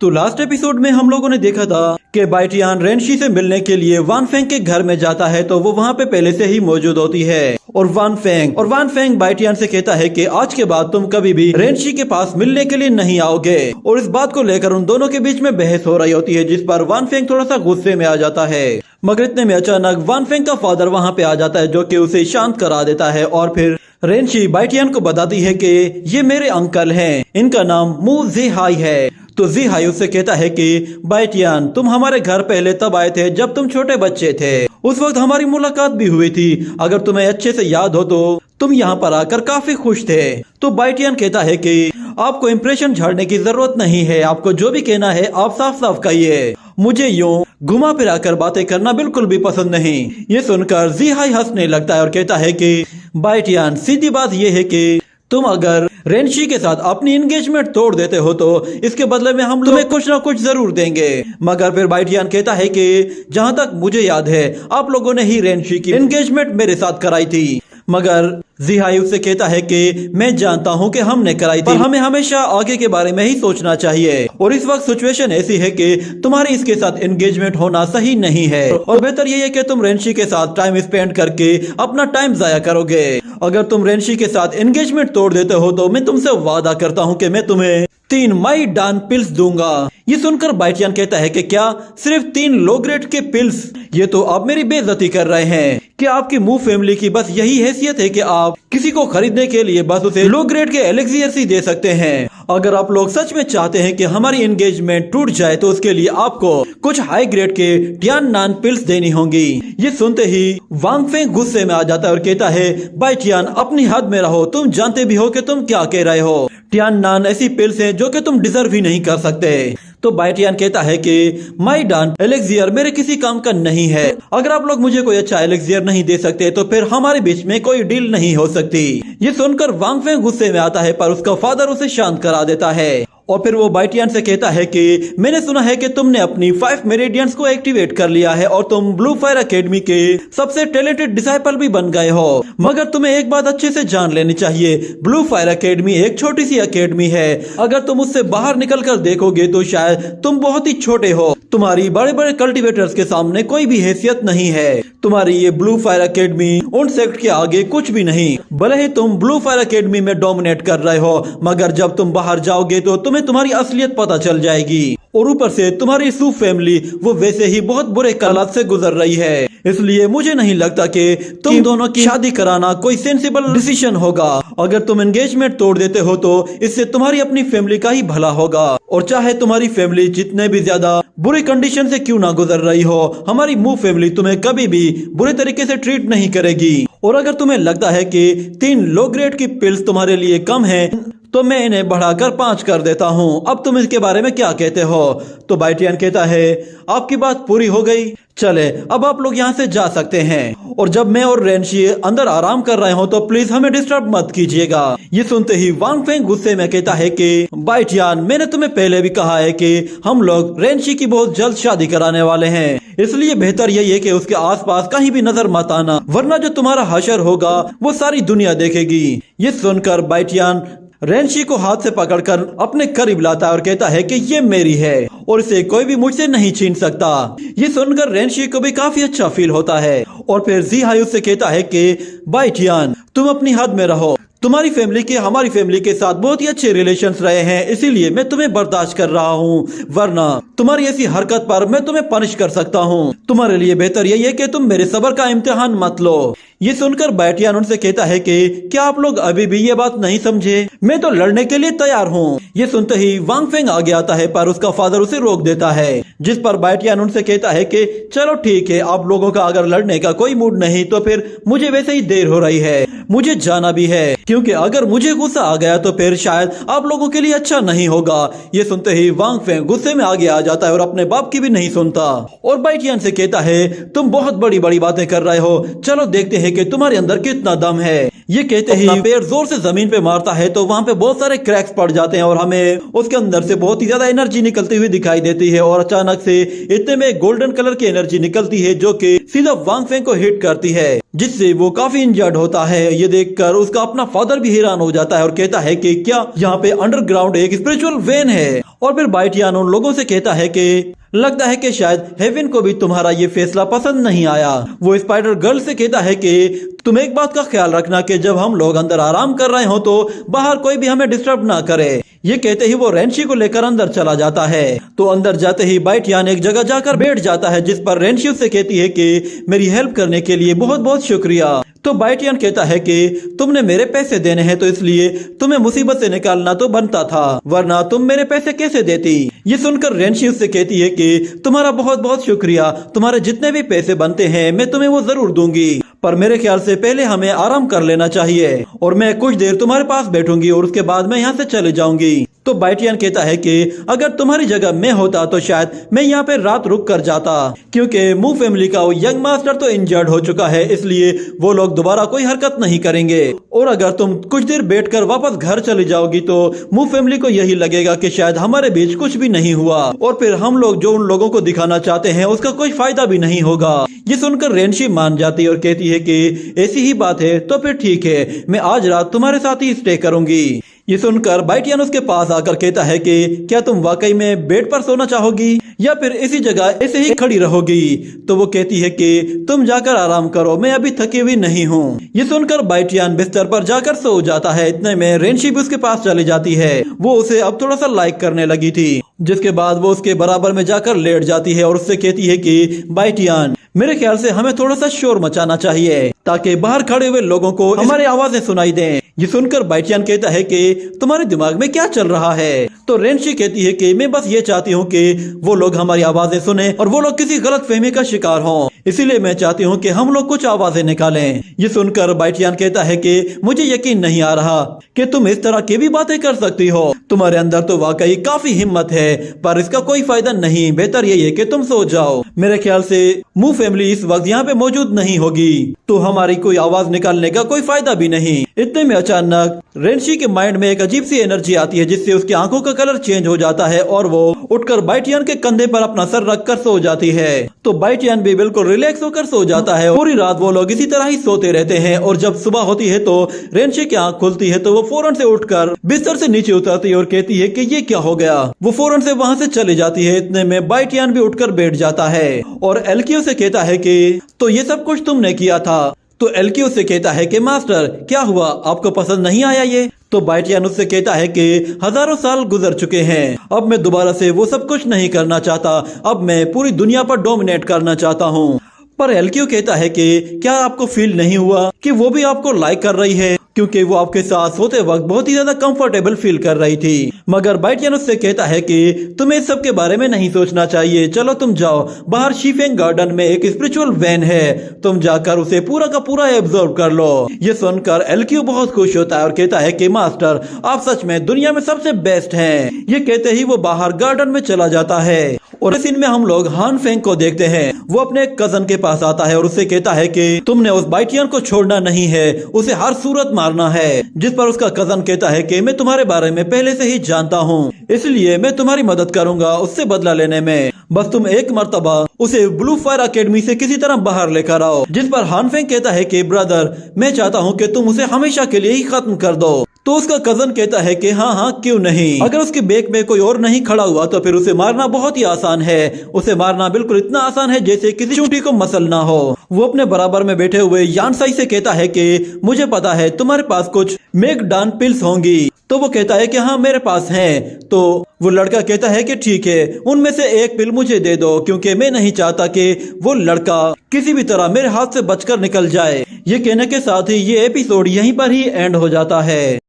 तो last episode में हम लोगों ने देखा था कि बाइटियान रेनशी से मिलने के लिए वान फेंग के घर में जाता है तो वो वहाँ पे पहले से ही मौजूद होती है और वान फेंग बाइटियान से कहता है कि आज के बाद तुम कभी भी रेनशी के पास मिलने के लिए नहीं आओगे। और इस बात को लेकर उन दोनों के बीच में बहस हो रही होती है, जिस पर वान फेंग थोड़ा सा गुस्से में आ जाता है। मगर इतने में अचानक वान फेंग का फादर वहाँ पे आ जाता है, जो कि उसे शांत करा देता है। और फिर रेनशी बाइटियान को बताती है कि ये मेरे अंकल हैं, इनका नाम मू ज़ेहाई है। तो ज़ेहाई उससे कहता है कि बाइटियान तुम हमारे घर पहले तब आए थे जब तुम छोटे बच्चे थे, उस वक्त हमारी मुलाकात भी हुई थी। अगर तुम्हें अच्छे से याद हो तो तुम यहाँ पर आकर काफी खुश थे। तो बाइटियान कहता है कि आपको इम्प्रेशन झाड़ने की जरूरत नहीं है, आपको जो भी कहना है आप साफ साफ कहिए, मुझे यूं घुमा फिरा कर बातें करना बिल्कुल भी पसंद नहीं। ये सुनकर ज़ेहाई हंसने लगता है और कहता है कि बाइटियान सीधी बात ये है कि तुम अगर रेनशी के साथ अपनी एंगेजमेंट तोड़ देते हो तो इसके बदले में हम तुम्हें कुछ ना कुछ जरूर देंगे। मगर फिर बाइटियान कहता है कि जहाँ तक मुझे याद है आप लोगों ने ही रेनशी की एंगेजमेंट मेरे साथ कराई थी। मगर ज़ेहाई उससे कहता है कि मैं जानता हूँ कि हमने कराई थी, पर हमें हमेशा आगे के बारे में ही सोचना चाहिए। और इस वक्त सिचुएशन ऐसी है कि तुम्हारी इसके साथ एंगेजमेंट होना सही नहीं है और बेहतर ये है कि तुम रेनशी के साथ टाइम स्पेंड करके अपना टाइम जाया करोगे। अगर तुम रेनशी के साथ एंगेजमेंट तोड़ देते हो तो मैं तुमसे वादा करता हूँ कि मैं तुम्हें 3 माई डान पिल्स दूंगा। ये सुनकर बाइटियान कहता है कि क्या सिर्फ 3 लो ग्रेड के पिल्स? ये तो आप मेरी बेइज्जती कर रहे हैं। क्या आपकी मू फैमिली की बस यही हैसियत है कि आप किसी को खरीदने के लिए बस उसे लो ग्रेड के एलेक्सियर्स ही दे सकते हैं? अगर आप लोग सच में चाहते हैं कि हमारी एंगेजमेंट टूट जाए तो उसके लिए आपको कुछ हाई ग्रेड के टियान नान पिल्स देनी होंगी। ये सुनते ही वांग फेंग गुस्से में आ जाता है और कहता है बाइटियान अपनी हद में रहो, तुम जानते भी हो कि तुम क्या कह रहे हो। टियान नान ऐसी पिल्स हैं जो कि तुम डिजर्व ही नहीं कर सकते। तो बाइटियान कहता है कि माई डान एलेक्सियर मेरे किसी काम का नहीं है। अगर आप लोग मुझे कोई अच्छा एलेक्सियर नहीं दे सकते तो फिर हमारे बीच में कोई डील नहीं हो सकती। ये सुनकर वांग फेंग गुस्से में आता है, पर उसका फादर उसे शांत करा देता है। और फिर वो बाइटियान से कहता है कि मैंने सुना है कि तुमने अपनी 5 मेरिडियंस को एक्टिवेट कर लिया है और तुम ब्लू फायर एकेडमी के सबसे टैलेंटेड डिसाइपल भी बन गए हो। मगर तुम्हें एक बात अच्छे से जान लेनी चाहिए, ब्लू फायर एकेडमी एक छोटी सी एकेडमी है। अगर तुम उससे बाहर निकल कर देखोगे तो शायद तुम बहुत ही छोटे हो, तुम्हारी बड़े बड़े कल्टिवेटर्स के सामने कोई भी हैसियत नहीं है। तुम्हारी ये ब्लू फायर एकेडमी उन सेक्ट के आगे कुछ भी नहीं। भले ही तुम ब्लू फायर एकेडमी में डोमिनेट कर रहे हो, मगर जब तुम बाहर जाओगे तो तुम्हें तुम्हारी असलियत पता चल जाएगी। और ऊपर से तुम्हारी सू फैमिली वो वैसे ही बहुत बुरे हालात से गुजर रही है, इसलिए मुझे नहीं लगता कि तुम दोनों की शादी कराना कोई सेंसिबल डिसीजन होगा। अगर तुम एंगेजमेंट तोड़ देते हो तो इससे तुम्हारी अपनी फैमिली का ही भला होगा। और चाहे तुम्हारी फैमिली जितने भी ज्यादा बुरी कंडीशन से क्यों ना गुजर रही हो, हमारी मू फैमिली तुम्हें कभी भी बुरे तरीके से ट्रीट नहीं करेगी। और अगर तुम्हें लगता है कि 3 लो ग्रेड की पिल्स तुम्हारे लिए कम है तो मैं इन्हें बढ़ाकर 5 कर देता हूँ। अब तुम इसके बारे में क्या कहते हो? तो बाइटियान कहता है आपकी बात पूरी हो गई, चले अब आप लोग यहाँ से जा सकते हैं। और जब मैं और रेनशी अंदर आराम कर रहे हो तो प्लीज हमें डिस्टर्ब मत कीजिएगा। ये सुनते ही वांग फेंग गुस्से में कहता है कि बाइटियान मैंने तुम्हें पहले भी कहा है कि हम लोग रेनशी की बहुत जल्द शादी कराने वाले हैं, इसलिए बेहतर यही है कि उसके आसपास कहीं भी नजर मत आना, वरना जो तुम्हारा हशर होगा वो सारी दुनिया देखेगी। ये सुनकर बाइटियान रेनशी को हाथ से पकड़कर अपने करीब लाता है और कहता है कि ये मेरी है और इसे कोई भी मुझसे नहीं छीन सकता। ये सुनकर रेनशी को भी काफी अच्छा फील होता है। और फिर ज़ेहाई उससे कहता है कि बाइटियान तुम अपनी हद में रहो, तुम्हारी फैमिली के हमारी फैमिली के साथ बहुत ही अच्छे रिलेशंस रहे हैं, इसीलिए मैं तुम्हें बर्दाश्त कर रहा हूँ, वरना तुम्हारी ऐसी हरकत पर मैं तुम्हें पनिश कर सकता हूँ। तुम्हारे लिए बेहतर यही है कि तुम मेरे सब्र का इम्तिहान मत लो। ये सुनकर बाइटियान उनसे कहता है कि क्या आप लोग अभी भी ये बात नहीं समझे? मैं तो लड़ने के लिए तैयार हूँ। ये सुनते ही वांग फेंग आगे आता है, पर उसका फादर उसे रोक देता है, जिस पर बाइटियान उनसे कहता है कि चलो ठीक है, आप लोगों का अगर लड़ने का कोई मूड नहीं तो फिर मुझे वैसे ही देर हो रही है, मुझे जाना भी है, क्योंकि अगर मुझे गुस्सा आ गया तो फिर शायद आप लोगों के लिए अच्छा नहीं होगा। ये सुनते ही वांग फेंग गुस्से में आगे आ जाता है और अपने बाप की भी नहीं सुनता और बाइटियान से कहता है तुम बहुत बड़ी बड़ी बातें कर रहे हो, चलो देखते हैं कि तुम्हारे अंदर कितना दम है। ये कहते ही पैर जोर से जमीन पे मारता है तो वहाँ पे बहुत सारे क्रैक्स पड़ जाते हैं और हमें उसके अंदर से बहुत ही ज्यादा एनर्जी निकलती हुई दिखाई देती है। और अचानक से इतने में गोल्डन कलर की एनर्जी निकलती है जो कि सीधा वांग फेंग को हिट करती है, जिससे वो काफी इंजर्ड होता है। ये देखकर उसका अपना फादर भी हैरान हो जाता है और कहता है कि क्या यहाँ पे अंडरग्राउंड एक स्पिरिचुअल वेन है और फिर बाइटियान उन लोगों से कहता है कि लगता है कि शायद हेवन को भी तुम्हारा ये फैसला पसंद नहीं आया। वो स्पाइडर गर्ल से कहता है कि तुम एक बात का ख्याल रखना कि जब हम लोग अंदर आराम कर रहे हो तो बाहर कोई भी हमें डिस्टर्ब ना करे। ये कहते ही वो रेंशी को लेकर अंदर चला जाता है। तो अंदर जाते ही बाइटियान एक जगह जाकर बैठ जाता है, जिस पर रेंशी उससे कहती है कि मेरी हेल्प करने के लिए बहुत बहुत शुक्रिया। तो बाइटियान कहता है कि तुमने मेरे पैसे देने हैं तो इसलिए तुम्हें मुसीबत से निकालना तो बनता था, वरना तुम मेरे पैसे कैसे देती। ये सुनकर रेंशी उससे कहती है कि तुम्हारा बहुत बहुत शुक्रिया, तुम्हारे जितने भी पैसे बनते हैं मैं तुम्हें वो जरूर दूंगी, पर मेरे ख्याल से पहले हमें आराम कर लेना चाहिए और मैं कुछ देर तुम्हारे पास बैठूंगी और उसके बाद मैं यहाँ से चले जाऊंगी। तो बाइटियान कहता है कि अगर तुम्हारी जगह मैं होता तो शायद मैं यहाँ पे रात रुक कर जाता, क्योंकि मू फैमिली का वो यंग मास्टर तो इंजर्ड हो चुका है, इसलिए वो लोग दोबारा कोई हरकत नहीं करेंगे। और अगर तुम कुछ देर बैठकर वापस घर चली जाओगी तो मू फैमिली को यही लगेगा कि शायद हमारे बीच कुछ भी नहीं हुआ और फिर हम लोग जो उन लोगों को दिखाना चाहते हैं उसका कोई फायदा भी नहीं होगा। ये सुनकर रेंशी मान जाती है और कहती है कि ऐसी ही बात है तो फिर ठीक है, मैं आज रात तुम्हारे साथ ही स्टे करूंगी। ये सुनकर बाइटियान उसके पास आकर कहता है कि क्या तुम वाकई में बेड पर सोना चाहोगी या फिर इसी जगह ऐसे ही खड़ी रहोगी। तो वो कहती है कि तुम जाकर आराम करो, मैं अभी थकी हुई नहीं हूँ। ये सुनकर बाइटियान बिस्तर पर जाकर सो जाता है। इतने में रेंशी भी उसके पास चली जाती है। वो उसे अब थोड़ा सा लाइक करने लगी थी, जिसके बाद वो उसके बराबर में जाकर लेट जाती है और उससे कहती है कि बाइटियान मेरे ख्याल से हमें थोड़ा सा शोर मचाना चाहिए ताकि बाहर खड़े हुए लोगों को हमारी आवाजें सुनाई दें। ये सुनकर बाइटियान कहता है कि तुम्हारे दिमाग में क्या चल रहा है। तो रेंशी कहती है कि मैं बस ये चाहती हूँ कि वो लोग हमारी आवाजें सुने और वो लोग किसी गलत फहमी का शिकार हों, इसीलिए मैं चाहती हूँ कि हम लोग कुछ आवाजें निकालें। ये सुनकर बाइटियान कहता है कि मुझे यकीन नहीं आ रहा कि तुम इस तरह की भी बातें कर सकती हो, तुम्हारे अंदर तो वाकई काफी हिम्मत है, पर इसका कोई फायदा नहीं, बेहतर यही है कि तुम सो जाओ। मेरे ख्याल से मू फैमिली इस वक्त यहाँ पे मौजूद नहीं होगी तो हमारी कोई आवाज निकालने का कोई फायदा भी नहीं। इतने में अचानक रेंशी के माइंड में एक अजीब सी एनर्जी आती है, जिससे उसकी आंखों का कलर चेंज हो जाता है और वो उठकर बाइटियान के कंधे पर अपना सर रखकर सो जाती है। तो बाइटियान भी बिल्कुल रिलैक्स होकर सो जाता है। पूरी रात वो लोग इसी तरह ही सोते रहते हैं और जब सुबह होती है तो रेंशी की आंख खुलती है तो वो फौरन से उठकर बिस्तर से नीचे उतरती है और कहती है कि ये क्या हो गया। वो फौरन से वहाँ से चली जाती है। इतने में बाइटियान भी उठकर बैठ जाता है और एल्कियो से कहता है कि तो ये सब कुछ तुमने किया था। तो एल्कियो से कहता है कि मास्टर क्या हुआ, आपको पसंद नहीं आया ये। तो बाइटियान उससे कहता है कि हजारों साल गुजर चुके हैं, अब मैं दोबारा से वो सब कुछ नहीं करना चाहता, अब मैं पूरी दुनिया पर डोमिनेट करना चाहता हूँ। पर एल्कियो कहता है कि क्या आपको फील नहीं हुआ कि वो भी आपको लाइक कर रही है, क्योंकि वो आपके साथ सोते वक्त बहुत ही ज्यादा कंफर्टेबल फील कर रही थी। मगर बाइटियान उससे कहता है कि तुम्हें इस सब के बारे में नहीं सोचना चाहिए, चलो तुम जाओ, बाहर शीफेंग गार्डन में एक स्पिरिचुअल वैन है, तुम जाकर उसे पूरा का पूरा एब्जॉर्ब कर लो। ये सुनकर एल्कियो बहुत खुश होता है और कहता है कि मास्टर आप सच में दुनिया में सबसे बेस्ट हैं। ये कहते ही वो बाहर गार्डन में चला जाता है और इस में हम लोग हान फेंग को देखते हैं। वो अपने कजन के पास आता है और उससे कहता है कि तुमने उस बाइटियान को छोड़ना नहीं है, उसे हर सूरत मारना है। जिस पर उसका कजन कहता है कि मैं तुम्हारे बारे में पहले से ही जानता हूँ, इसलिए मैं तुम्हारी मदद करूंगा उससे बदला लेने में, बस तुम एक मर्तबा उसे ब्लू फायर अकेडमी से किसी तरह बाहर लेकर आओ। जिस पर हान फेंग कहता है कि ब्रदर मैं चाहता हूँ कि तुम उसे हमेशा के लिए ही खत्म कर दो। तो उसका कजन कहता है कि हाँ हाँ क्यों नहीं, अगर उसके बैक में कोई और नहीं खड़ा हुआ तो फिर उसे मारना बहुत ही आसान है, उसे मारना बिल्कुल इतना आसान है जैसे किसी चूंटी को मसलना हो। वो अपने बराबर में बैठे हुए यानसाई से कहता है कि मुझे पता है तुम्हारे पास कुछ मेगडान पिल्स होंगी। तो वो कहता है कि हाँ मेरे पास हैं। तो वो लड़का कहता है कि ठीक है, उनमें से एक पिल मुझे दे दो, क्योंकि मैं नहीं चाहता कि वो लड़का किसी भी तरह मेरे हाथ से बचकर निकल जाए। ये कहने के साथ ही ये एपिसोड यहीं पर ही एंड हो जाता है।